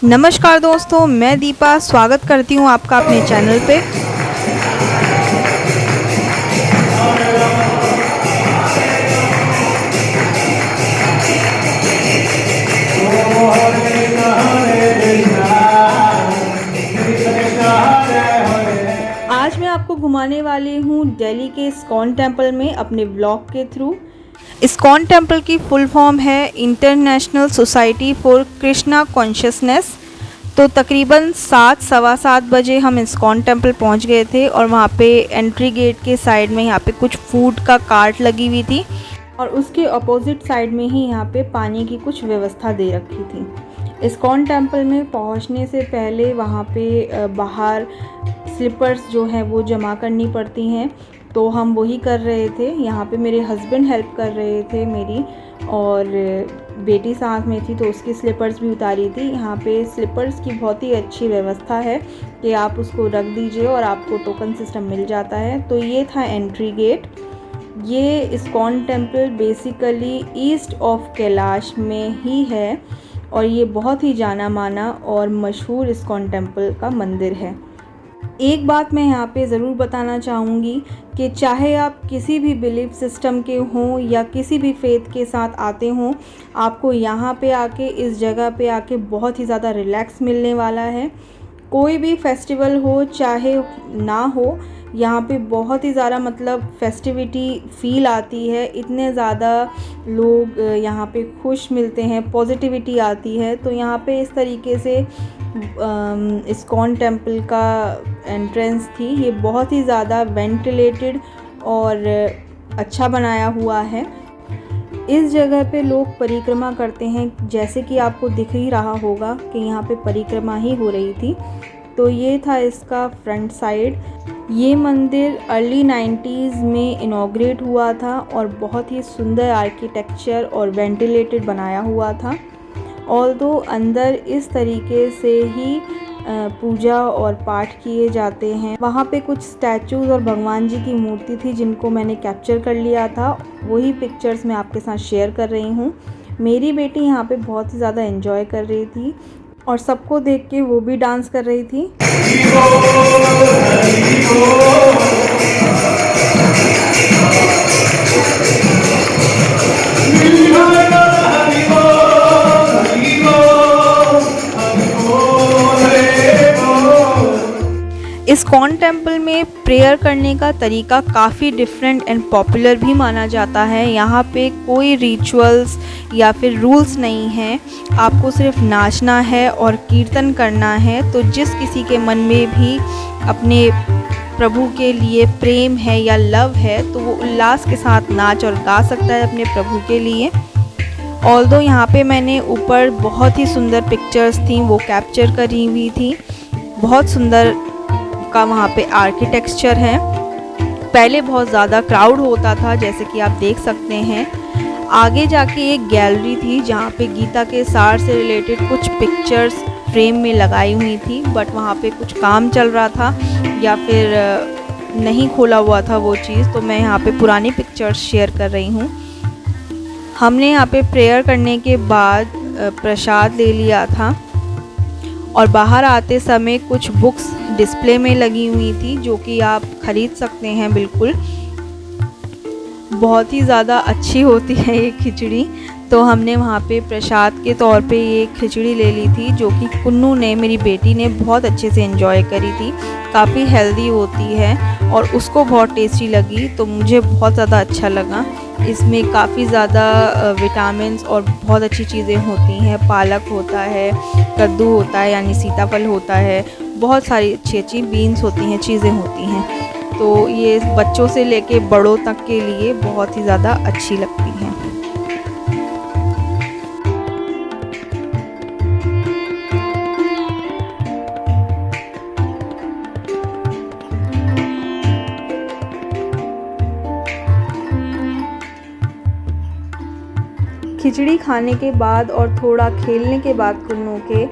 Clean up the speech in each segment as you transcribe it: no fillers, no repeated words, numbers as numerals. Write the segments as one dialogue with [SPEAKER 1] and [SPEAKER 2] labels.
[SPEAKER 1] नमस्कार दोस्तों, मैं दीपा स्वागत करती हूँ आपका अपने चैनल पे। आज मैं आपको घुमाने वाली हूँ दिल्ली के इस्कॉन टेम्पल में अपने ब्लॉग के थ्रू। इस्कॉन टेम्पल की फुल फॉर्म है international society for Krishna consciousness. तो तकरीबन 7 सवा 7 बजे हम इस्कॉन टेम्पल पहुंच गए थे और वहाँ पे एंट्री गेट के साइड में यहाँ पे कुछ फूड का कार्ट लगी हुई थी और उसके अपोजिट साइड में ही यहाँ पे पानी की कुछ व्यवस्था दे रखी थी। इस्कॉन टेम्पल में पहुँचने से पहले वहाँ पे बाहर स्लीपर्स जो हैं वो जमा करनी पड़ती हैं, तो हम वही कर रहे थे। यहाँ पे मेरे हस्बैंड हेल्प कर रहे थे मेरी, और बेटी साथ में थी तो उसकी स्लीपर्स भी उतारी थी। यहाँ पे स्लीपर्स की बहुत ही अच्छी व्यवस्था है कि आप उसको रख दीजिए और आपको टोकन सिस्टम मिल जाता है। तो ये था एंट्री गेट। ये ISKCON temple basically east of Kailash में ही है और ये बहुत ही जाना माना और मशहूर इस्कॉन टेम्पल का मंदिर है। एक बात मैं यहाँ पे ज़रूर बताना चाहूँगी कि चाहे आप किसी भी बिलीफ सिस्टम के हों या किसी भी फेथ के साथ आते हों, आपको यहाँ पे आके, इस जगह पे आके बहुत ही ज़्यादा रिलैक्स मिलने वाला है। कोई भी फेस्टिवल हो चाहे ना हो, यहाँ पे बहुत ही ज़्यादा फेस्टिविटी फ़ील आती है। इतने ज़्यादा लोग यहाँ पे खुश मिलते हैं, पॉजिटिविटी आती है। तो यहाँ पे इस तरीके से इस्कॉन टेम्पल का एंट्रेंस थी। ये बहुत ही ज़्यादा वेंटिलेटेड और अच्छा बनाया हुआ है। इस जगह पे लोग परिक्रमा करते हैं, जैसे कि आपको दिख ही रहा होगा कि यहाँ पे परिक्रमा ही हो रही थी। तो ये था इसका फ्रंट साइड। ये मंदिर अर्ली 90s में इनॉग्रेट हुआ था और बहुत ही सुंदर आर्किटेक्चर और वेंटिलेटेड बनाया हुआ था। ऑल्दो अंदर इस तरीके से ही पूजा और पाठ किए जाते हैं। वहाँ पे कुछ स्टैचूज़ और भगवान जी की मूर्ति थी जिनको मैंने कैप्चर कर लिया था। वही पिक्चर्स मैं आपके साथ शेयर कर रही हूँ। मेरी बेटी यहाँ पे बहुत ही ज़्यादा एंजॉय कर रही थी और सबको देख के वो भी डांस कर रही थी। इस्कॉन टेम्पल में प्रेयर करने का तरीका काफ़ी डिफरेंट एंड पॉपुलर भी माना जाता है। यहाँ पे कोई रिचुअल्स या फिर रूल्स नहीं हैं, आपको सिर्फ नाचना है और कीर्तन करना है। तो जिस किसी के मन में भी अपने प्रभु के लिए प्रेम है या लव है तो वो उल्लास के साथ नाच और गा सकता है अपने प्रभु के लिए। ऑल्दो यहाँ पे मैंने ऊपर बहुत ही सुंदर पिक्चर्स थी वो कैप्चर करी हुई थी। बहुत सुंदर का वहाँ पे आर्किटेक्चर है। पहले बहुत ज़्यादा क्राउड होता था, जैसे कि आप देख सकते हैं। आगे जाके एक गैलरी थी जहाँ पे गीता के सार से रिलेटेड कुछ पिक्चर्स फ्रेम में लगाई हुई थी, बट वहाँ पे कुछ काम चल रहा था या फिर नहीं खोला हुआ था वो चीज़, तो मैं यहाँ पे पुरानी पिक्चर्स शेयर कर रही हूँ। हमने यहाँ पे प्रेयर करने के बाद प्रसाद ले लिया था और बाहर आते समय कुछ बुक्स डिस्प्ले में लगी हुई थी जो कि आप ख़रीद सकते हैं। बिल्कुल बहुत ही ज़्यादा अच्छी होती है ये खिचड़ी, तो हमने वहाँ पे प्रसाद के तौर पे ये खिचड़ी ले ली थी जो कि कुन्नू ने, मेरी बेटी ने बहुत अच्छे से एंजॉय करी थी। काफ़ी हेल्दी होती है और उसको बहुत टेस्टी लगी, तो मुझे बहुत ज़्यादा अच्छा लगा। इसमें काफ़ी ज़्यादा विटामिन्स और बहुत अच्छी चीज़ें होती हैं। पालक होता है, कद्दू होता है यानी सीताफल होता है, बहुत सारी अच्छी अच्छी बीन्स होती हैं, चीज़ें होती हैं। तो ये बच्चों से लेके बड़ों तक के लिए बहुत ही ज़्यादा अच्छी लगती हैं। खिचड़ी खाने के बाद और थोड़ा खेलने के बाद कुन्नू के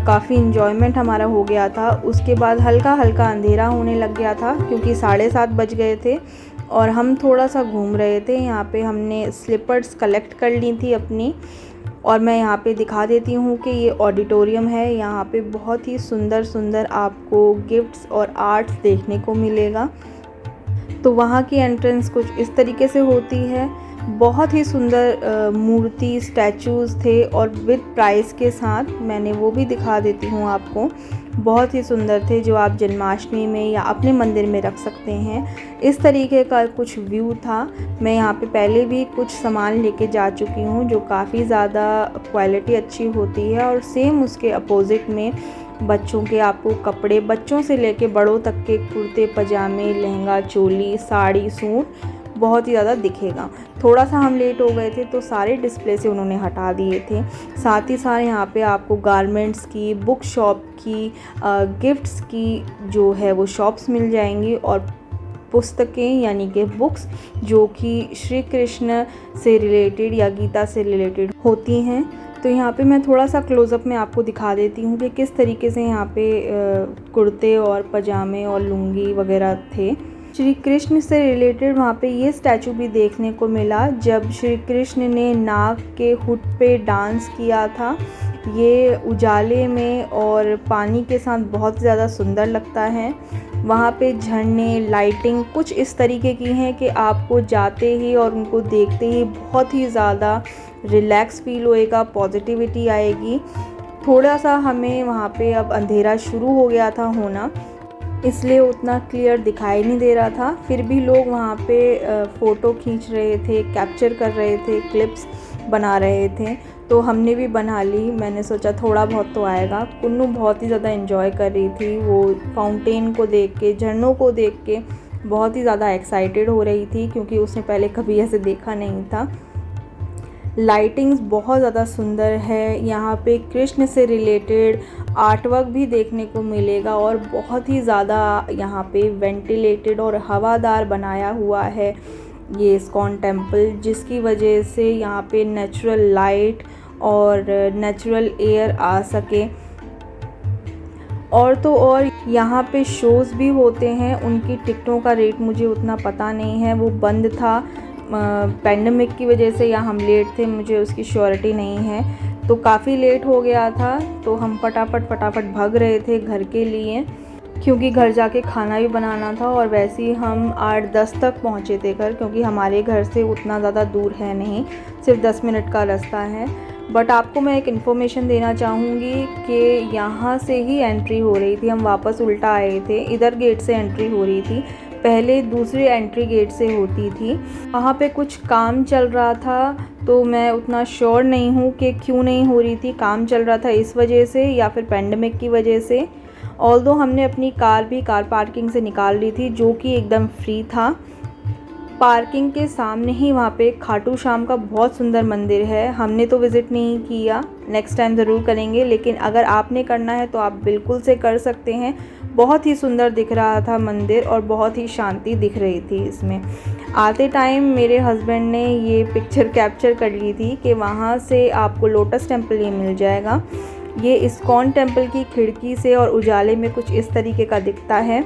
[SPEAKER 1] काफ़ी इन्जॉयमेंट हमारा हो गया था। उसके बाद हल्का हल्का अंधेरा होने लग गया था क्योंकि 7:30 बज गए थे और हम थोड़ा सा घूम रहे थे। यहाँ पे हमने स्लीपर्स कलेक्ट कर ली थी अपनी, और मैं यहाँ पे दिखा देती हूँ कि ये ऑडिटोरियम है। यहाँ पे बहुत ही सुंदर सुंदर आपको गिफ्ट्स और आर्ट्स देखने को मिलेगा। तो वहाँ की एंट्रेंस कुछ इस तरीके से होती है। बहुत ही सुंदर मूर्ति स्टैचूज़ थे और विद प्राइस के साथ, मैंने वो भी दिखा देती हूँ आपको। बहुत ही सुंदर थे, जो आप जन्माष्टमी में या अपने मंदिर में रख सकते हैं। इस तरीके का कुछ व्यू था। मैं यहाँ पे पहले भी कुछ सामान लेके जा चुकी हूँ जो काफ़ी ज़्यादा क्वालिटी अच्छी होती है। और सेम उसके अपोज़िट में बच्चों के आपको कपड़े, बच्चों से लेके बड़ों तक के कुर्ते पजामे, लहंगा चोली, साड़ी सूट बहुत ही ज़्यादा दिखेगा। थोड़ा सा हम लेट हो गए थे तो सारे डिस्प्ले से उन्होंने हटा दिए थे। साथ ही साथ यहाँ पे आपको गारमेंट्स की, बुक शॉप की, गिफ्ट्स की जो है वो शॉप्स मिल जाएंगी, और पुस्तकें यानी कि बुक्स जो कि श्री कृष्ण से रिलेटेड या गीता से रिलेटेड होती हैं। तो यहाँ पे मैं थोड़ा सा क्लोज़अप में आपको दिखा देती हूँ कि किस तरीके से यहाँ पे कुर्ते और पजामे और लुंगी वगैरह थे। श्री कृष्ण से रिलेटेड वहाँ पे ये स्टैचू भी देखने को मिला जब श्री कृष्ण ने नाग के हुड पे डांस किया था। ये उजाले में और पानी के साथ बहुत ज़्यादा सुंदर लगता है। वहाँ पे झरने, लाइटिंग कुछ इस तरीके की हैं कि आपको जाते ही और उनको देखते ही बहुत ही ज़्यादा रिलैक्स फील होएगा, पॉजिटिविटी आएगी। थोड़ा सा हमें वहाँ पे अब अंधेरा शुरू हो गया था होना, इसलिए उतना क्लियर दिखाई नहीं दे रहा था। फिर भी लोग वहाँ पे फ़ोटो खींच रहे थे, कैप्चर कर रहे थे, क्लिप्स बना रहे थे। तो हमने भी बना ली। मैंने सोचा थोड़ा बहुत तो आएगा। कुन्नू बहुत ही ज़्यादा एंजॉय कर रही थी, वो फाउंटेन को देख के, झरनों को देख के बहुत ही ज़्यादा एक्साइटेड हो रही थी, क्योंकि उसने पहले कभी ऐसे देखा नहीं था। लाइटिंग्स बहुत ज़्यादा सुंदर है। यहाँ पे कृष्ण से रिलेटेड आर्टवर्क भी देखने को मिलेगा, और बहुत ही ज़्यादा यहाँ पे वेंटिलेटेड और हवादार बनाया हुआ है ये इस्कॉन टेम्पल, जिसकी वजह से यहाँ पे नेचुरल लाइट और नेचुरल एयर आ सके। और तो और यहाँ पे शोज़ भी होते हैं। उनकी टिकटों का रेट मुझे उतना पता नहीं है, वो बंद था पैंडमिक की वजह से, या हम लेट थे, मुझे उसकी श्योरिटी नहीं है। तो काफ़ी लेट हो गया था, तो हम फटाफट भाग रहे थे घर के लिए, क्योंकि घर जाके खाना भी बनाना था। और वैसे ही हम 8-10 तक पहुँचे थे घर, क्योंकि हमारे घर से उतना ज़्यादा दूर है नहीं, सिर्फ 10 मिनट का रास्ता है। बट आपको मैं एक इन्फॉर्मेशन देना चाहूँगी कि यहाँ से ही एंट्री हो रही थी। हम वापस उल्टा आए थे, इधर गेट से एंट्री हो रही थी, पहले दूसरी एंट्री गेट से होती थी। वहाँ पे कुछ काम चल रहा था, तो मैं उतना श्योर नहीं हूँ कि क्यों नहीं हो रही थी। काम चल रहा था इस वजह से या फिर पैंडमिक की वजह से। ऑल्दो हमने अपनी कार भी कार पार्किंग से निकाल ली थी, जो कि एकदम फ्री था। पार्किंग के सामने ही वहाँ पे खाटू श्याम का बहुत सुंदर मंदिर है। हमने तो विज़िट नहीं किया, नेक्स्ट टाइम ज़रूर करेंगे, लेकिन अगर आपने करना है तो आप बिल्कुल से कर सकते हैं। बहुत ही सुंदर दिख रहा था मंदिर, और बहुत ही शांति दिख रही थी इसमें। आते टाइम मेरे हस्बैंड ने ये पिक्चर कैप्चर कर ली थी कि वहाँ से आपको लोटस टेम्पल ये मिल जाएगा। ये इस्कॉन टेम्पल की खिड़की से और उजाले में कुछ इस तरीके का दिखता है।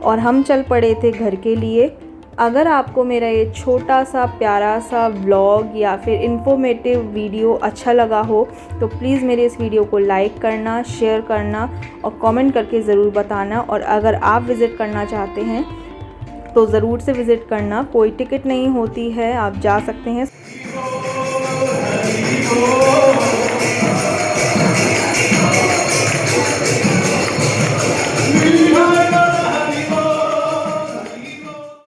[SPEAKER 1] और हम चल पड़े थे घर के लिए। अगर आपको मेरा ये छोटा सा प्यारा सा व्लॉग या फिर इन्फॉर्मेटिव वीडियो अच्छा लगा हो तो प्लीज़ मेरे इस वीडियो को लाइक करना, शेयर करना और कमेंट करके ज़रूर बताना। और अगर आप विज़िट करना चाहते हैं तो ज़रूर से विज़िट करना। कोई टिकट नहीं होती है, आप जा सकते हैं।